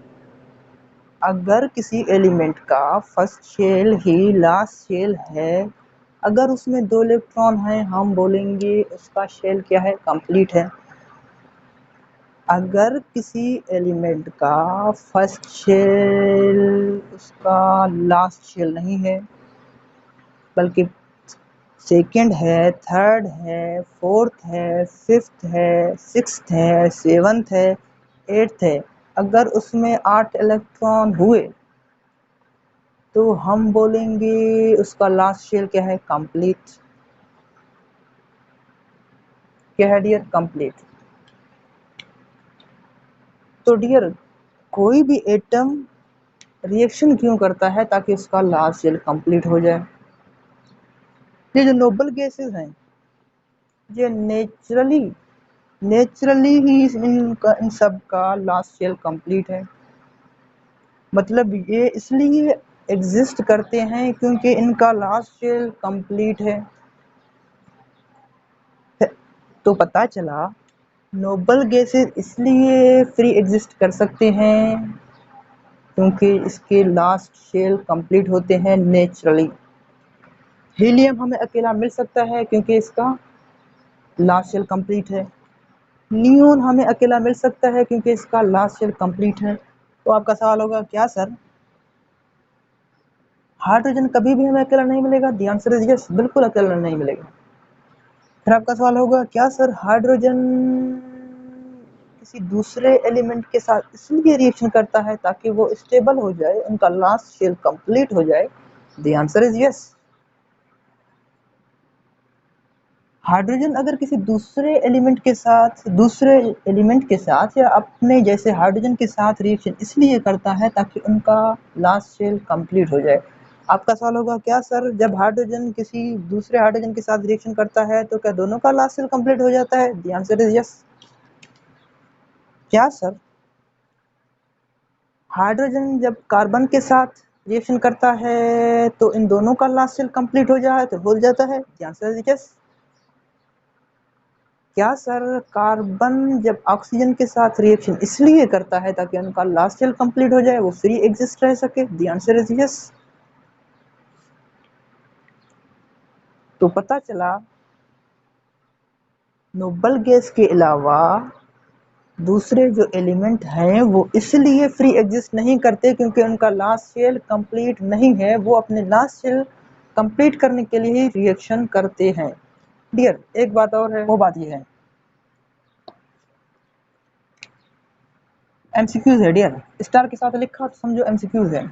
अगर किसी एलिमेंट का फर्स्ट शेल ही लास्ट शेल है, अगर उसमें 2 इलेक्ट्रॉन हैं, हम बोलेंगे उसका शेल क्या है, कंप्लीट है। अगर किसी एलिमेंट का फर्स्ट शेल उसका लास्ट शेल नहीं है, बल्कि सेकंड है, थर्ड है, फोर्थ है, फिफ्थ है, सिक्स्थ है, सेवंथ है, एट्थ है, अगर उसमें 8 इलेक्ट्रॉन हुए तो हम बोलेंगे उसका लास्ट शेल क्या है, कंप्लीट। क्या है डियर, कंप्लीट। तो डियर कोई भी एटम रिएक्शन क्यों करता है, ताकि उसका लास्ट शेल कंप्लीट हो जाए। ये जो नोबल गैसेस हैं, ये नेचुरली ही इन सब का लास्ट शेल कंप्लीट है। मतलब ये इसलिए एग्जिस्ट करते हैं क्योंकि इनका लास्ट शेल कंप्लीट है। तो पता चला नोबल गैसेस इसलिए फ्री एग्जिस्ट कर सकते हैं क्योंकि इसके लास्ट शेल कंप्लीट होते हैं नेचुरली। हीलियम हमें अकेला मिल सकता है क्योंकि इसका लास्ट शेल कंप्लीट है। नियोन हमें अकेला मिल सकता है क्योंकि इसका लास्ट शेल कंप्लीट है। तो आपका सवाल होगा क्या सर हाइड्रोजन कभी भी हमें अकेला नहीं मिलेगा? द आंसर इज यस, बिल्कुल अकेला नहीं मिलेगा। फिर आपका सवाल होगा क्या सर हाइड्रोजन किसी दूसरे एलिमेंट के साथ इसलिए रिएक्शन करता है ताकि वो स्टेबल हो जाए, उनका लास्ट शेल कंप्लीट हो जाए? The answer is yes. Hydrogen अगर किसी दूसरे एलिमेंट के साथ या अपने जैसे हाइड्रोजन के साथ रिएक्शन इसलिए करता है ताकि उनका लास्ट शेल कंप्लीट हो जाए। आपका सवाल होगा क्या सर जब हाइड्रोजन किसी दूसरे हाइड्रोजन के साथ रिएक्शन करता है तो क्या दोनों का लास्ट शेल कंप्लीट हो जाता है? The answer is yes. क्या सर हाइड्रोजन जब कार्बन के साथ रिएक्शन करता है तो इन दोनों का लास्ट शेल कंप्लीट हो जाता है? The answer is yes. क्या सर कार्बन जब ऑक्सीजन के साथ रिएक्शन इसलिए करता है ताकि उनका लास्ट शेल कंप्लीट हो जाए, वो फ्री एग्जिस्ट रह सके? The answer is yes. तो पता चला नोबल गैस के अलावा दूसरे जो एलिमेंट हैं वो इसलिए फ्री एग्जिस्ट नहीं करते क्योंकि उनका लास्ट शेल कंप्लीट नहीं है, वो अपने लास्ट शेल कंप्लीट करने के लिए ही रिएक्शन करते हैं। डियर एक बात और है, वो बात ये है एमसीक्यूज है डियर, स्टार के साथ लिखा तो समझो एमसीक्यूज है।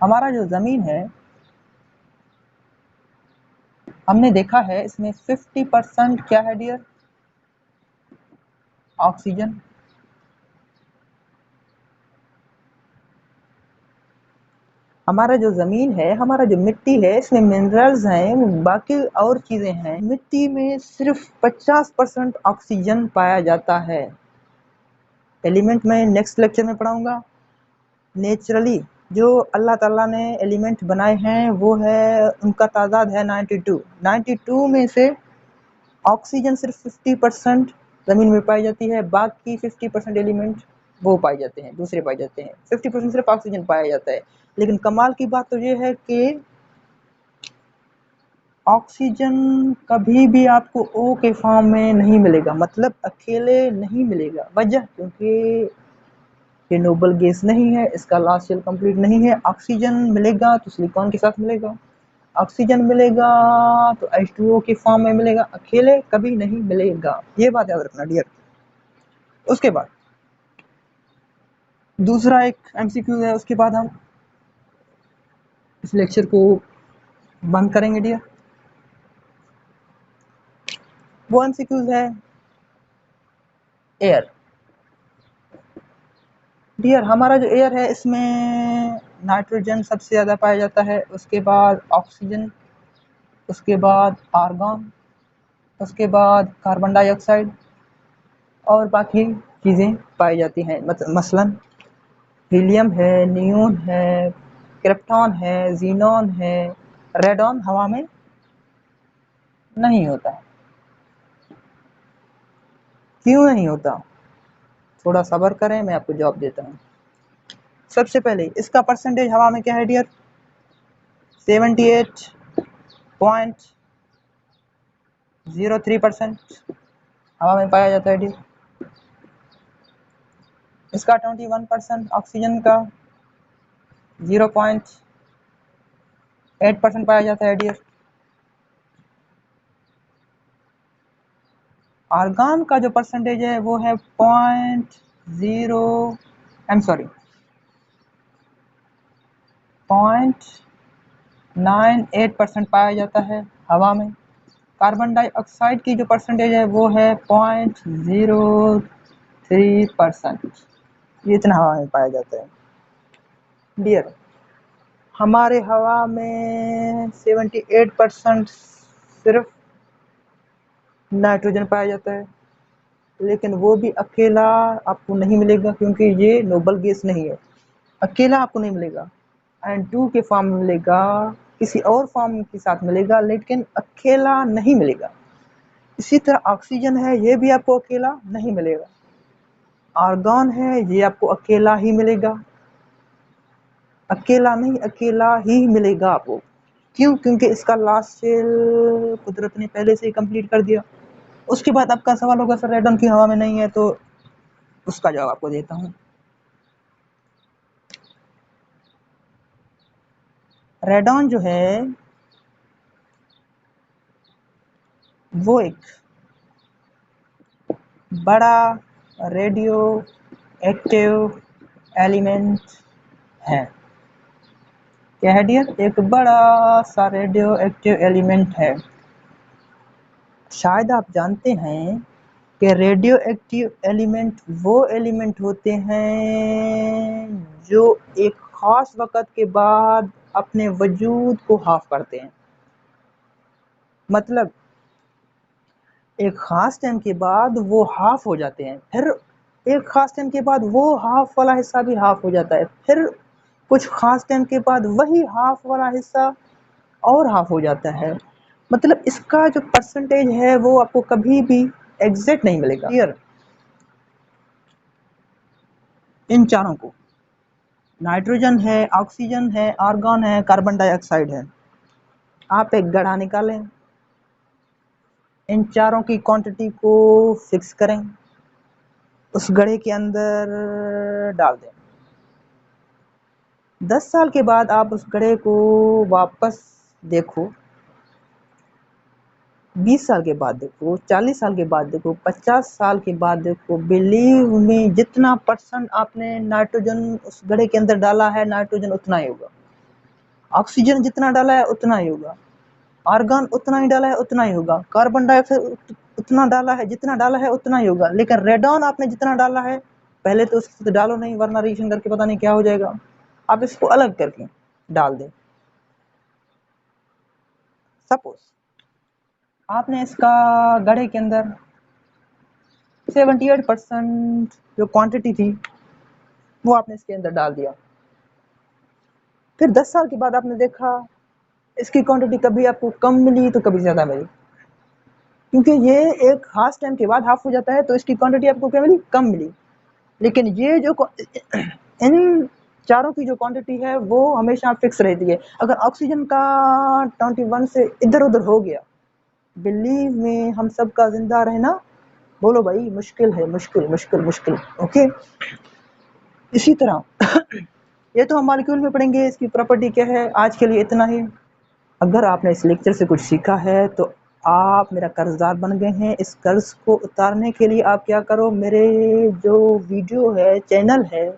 हमारा जो जमीन है हमने देखा है इसमें 50% क्या है डियर? ऑक्सीजन। हमारा जो जमीन है, हमारा जो मिट्टी है, इसमें मिनरल्स हैं, बाकी और चीजें हैं। मिट्टी में सिर्फ 50% ऑक्सीजन पाया जाता है। एलिमेंट में नेक्स्ट लेक्चर में पढ़ाऊंगा। नेचुरली जो अल्लाह ताला ने एलिमेंट बनाए हैं वो है, उनका तादाद है 92 में से ऑक्सीजन सिर्फ 50% जमीन में पाई जाती है, बाकी 50% एलिमेंट वो पाए जाते हैं, दूसरे पाए जाते हैं। 50% सिर्फ ऑक्सीजन पाया जाता है। लेकिन कमाल की बात तो ये है कि ऑक्सीजन कभी भी आपको ओ के फॉर्म में नहीं मिलेगा, मतलब अकेले नहीं मिलेगा। वजह क्योंकि ये नोबल गैस नहीं है, इसका लास्ट शेल कंप्लीट नहीं है। ऑक्सीजन मिलेगा तो सिलिकॉन के साथ मिलेगा, ऑक्सीजन मिलेगा तो H2O के फॉर्म में मिलेगा, अकेले कभी नहीं मिलेगा। ये बात याद रखना डियर। उसके बाद दूसरा एक एमसीक्यू है, उसके बाद हम इस लेक्चर को बंद करेंगे डियर। वो एमसीक्यूज है एयर। डियर हमारा जो एयर है इसमें नाइट्रोजन सबसे ज़्यादा पाया जाता है, उसके बाद ऑक्सीजन, उसके बाद आर्गन, उसके बाद कार्बन डाइऑक्साइड और बाकी चीज़ें पाई जाती हैं। मसलन हीलियम है, नियोन है, क्रिप्टॉन है, जीनॉन है। रेडॉन हवा में नहीं होता। क्यों नहीं होता? थोड़ा सब्र करें, मैं आपको जवाब देता हूँ। सबसे पहले इसका परसेंटेज हवा में क्या है डियर? 78.03% हवा में पाया जाता है डियर। इसका 21% ऑक्सीजन का 0.8% पाया जाता है डियर। आर्गन का जो परसेंटेज है वो है 0.98% पाया जाता है हवा में। कार्बन डाइऑक्साइड की जो परसेंटेज है वो है 0.03%। ये इतना हवा में पाया जाता है डियर। हमारे हवा में 78% सिर्फ नाइट्रोजन पाया जाता है, लेकिन वो भी अकेला आपको नहीं मिलेगा क्योंकि ये नोबल गैस नहीं है। अकेला आपको नहीं मिलेगा, N2 के फॉर्म में मिलेगा, किसी और फॉर्म के साथ मिलेगा, लेकिन अकेला नहीं मिलेगा। इसी तरह ऑक्सीजन है, ये भी आपको अकेला नहीं मिलेगा। आर्गन है, ये आपको अकेला ही मिलेगा, अकेला नहीं, अकेला ही मिलेगा आपको। क्यों? क्योंकि इसका लास्ट शेल कुदरत ने पहले से ही कंप्लीट कर दिया। उसके बाद आपका सवाल होगा सर रेडन की हवा में नहीं है, तो उसका जवाब आपको देता हूँ। रेडॉन जो है वो एक बड़ा रेडियो एक्टिव एलिमेंट है। क्या है डियर? एक बड़ा सा रेडियो एक्टिव एलिमेंट है। शायद आप जानते हैं कि रेडियो एक्टिव एलिमेंट वो एलिमेंट होते हैं जो एक खास वक़्त के बाद अपने वजूद को हाफ करते हैं। मतलब एक खास टाइम के बाद वो हाफ हो जाते हैं, फिर एक खास टाइम के बाद वो हाफ वाला हिस्सा भी हाफ हो जाता है, फिर कुछ खास टाइम के बाद वही हाफ वाला हिस्सा और हाफ हो जाता है। मतलब इसका जो परसेंटेज है वो आपको कभी भी एग्जैक्ट नहीं मिलेगा। क्लियर? इन चारों को, नाइट्रोजन है, ऑक्सीजन है, आर्गन है, कार्बन डाइऑक्साइड है, आप एक गढ़ा निकालें, इन चारों की क्वांटिटी को फिक्स करें, उस गढ़े के अंदर डाल दें। 10 साल के बाद आप उस गढ़े को वापस देखो, 20 साल के बाद देखो, 40 साल के बाद देखो, 50 साल के बाद देखो, बिलीव में जितना परसेंट आपने नाइट्रोजन उस गढ़े के अंदर डाला है, नाइट्रोजन उतना ही होगा। ऑक्सीजन जितना डाला है उतना ही होगा, आर्गन उतना ही डाला है उतना ही होगा, कार्बन डाइऑक्साइड उतना डाला है, जितना डाला है उतना ही होगा। लेकिन रेडॉन आपने जितना डाला है, पहले तो उसको डालो नहीं, वरना रिएक्शन करके पता नहीं क्या हो जाएगा। आप इसको अलग करके डाल दें। सपोज आपने इसका गढ़े के अंदर 78% जो क्वांटिटी थी वो आपने इसके अंदर डाल दिया। फिर 10 साल के बाद आपने देखा इसकी क्वांटिटी कभी आपको कम मिली तो कभी ज़्यादा मिली, क्योंकि ये एक खास टाइम के बाद हाफ हो जाता है, तो इसकी क्वांटिटी आपको क्या मिली? कम मिली। लेकिन ये जो इन चारों की जो क्वांटिटी है वो हमेशा फिक्स रहती है। अगर ऑक्सीजन का 21 से इधर उधर हो गया, बिलीव में हम सबका जिंदा रहना, बोलो भाई, मुश्किल है, मुश्किल मुश्किल मुश्किल। ओके, इसी तरह ये तो हम मॉलिक्यूल में पढ़ेंगे, इसकी प्रॉपर्टी क्या है। आज के लिए इतना ही। अगर आपने इस लेक्चर से कुछ सीखा है तो आप मेरा कर्जदार बन गए हैं। इस कर्ज को उतारने के लिए आप क्या करो, मेरे जो वीडियो है, चैनल है,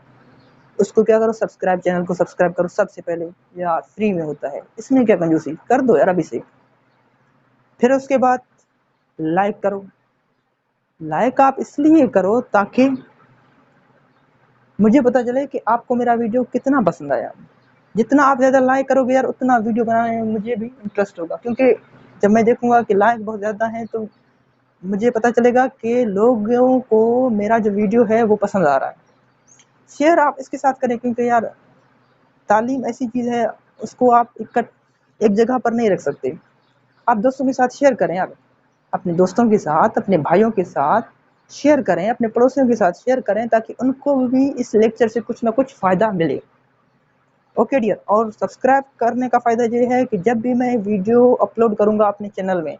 उसको क्या करो, सब्सक्राइब, चैनल को सब्सक्राइब करो सबसे पहले। यार फ्री में होता है, इसमें क्या कंजूसी, कर दो यार अभी से। फिर उसके बाद लाइक करो। लाइक आप इसलिए करो ताकि मुझे पता चले कि आपको मेरा वीडियो कितना पसंद आया। जितना आप ज़्यादा लाइक करोगे यार, उतना वीडियो बनाने में मुझे भी इंटरेस्ट होगा, क्योंकि जब मैं देखूंगा कि लाइक बहुत ज़्यादा है तो मुझे पता चलेगा कि लोगों को मेरा जो वीडियो है वो पसंद आ रहा है। शेयर आप इसके साथ करें, क्योंकि यार तालीम ऐसी चीज़ है, उसको आप एक जगह पर नहीं रख सकते। आप दोस्तों के साथ शेयर करें यार, अपने दोस्तों के साथ, अपने भाइयों के साथ शेयर करें, अपने पड़ोसियों के साथ शेयर करें, ताकि उनको भी इस लेक्चर से कुछ ना कुछ फ़ायदा मिले। Okay dear. और सब्सक्राइब करने का फ़ायदा ये है कि जब भी मैं वीडियो अपलोड करूँगा अपने चैनल में,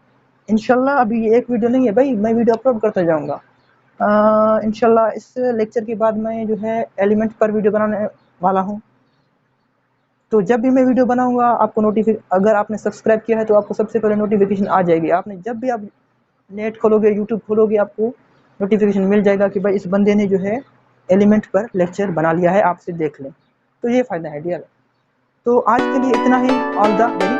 इंशाल्लाह अभी एक वीडियो नहीं है भाई, मैं वीडियो अपलोड करता जाऊँगा। इंशाल्लाह इस लेक्चर के बाद मैं जो है एलिमेंट पर वीडियो बनाने वाला हूँ। तो जब भी मैं वीडियो बनाऊँगा आपको अगर आपने सब्सक्राइब किया है तो आपको सबसे पहले नोटिफिकेशन आ जाएगी। आपने जब भी आप नेट खोलोगे, यूट्यूब खोलोगे, आपको नोटिफिकेशन मिल जाएगा कि भाई इस बंदे ने जो है एलिमेंट पर लेक्चर बना लिया है, आपसे देख लें। तो ये फ़ायदा है डियर। तो आज के लिए इतना ही। All the very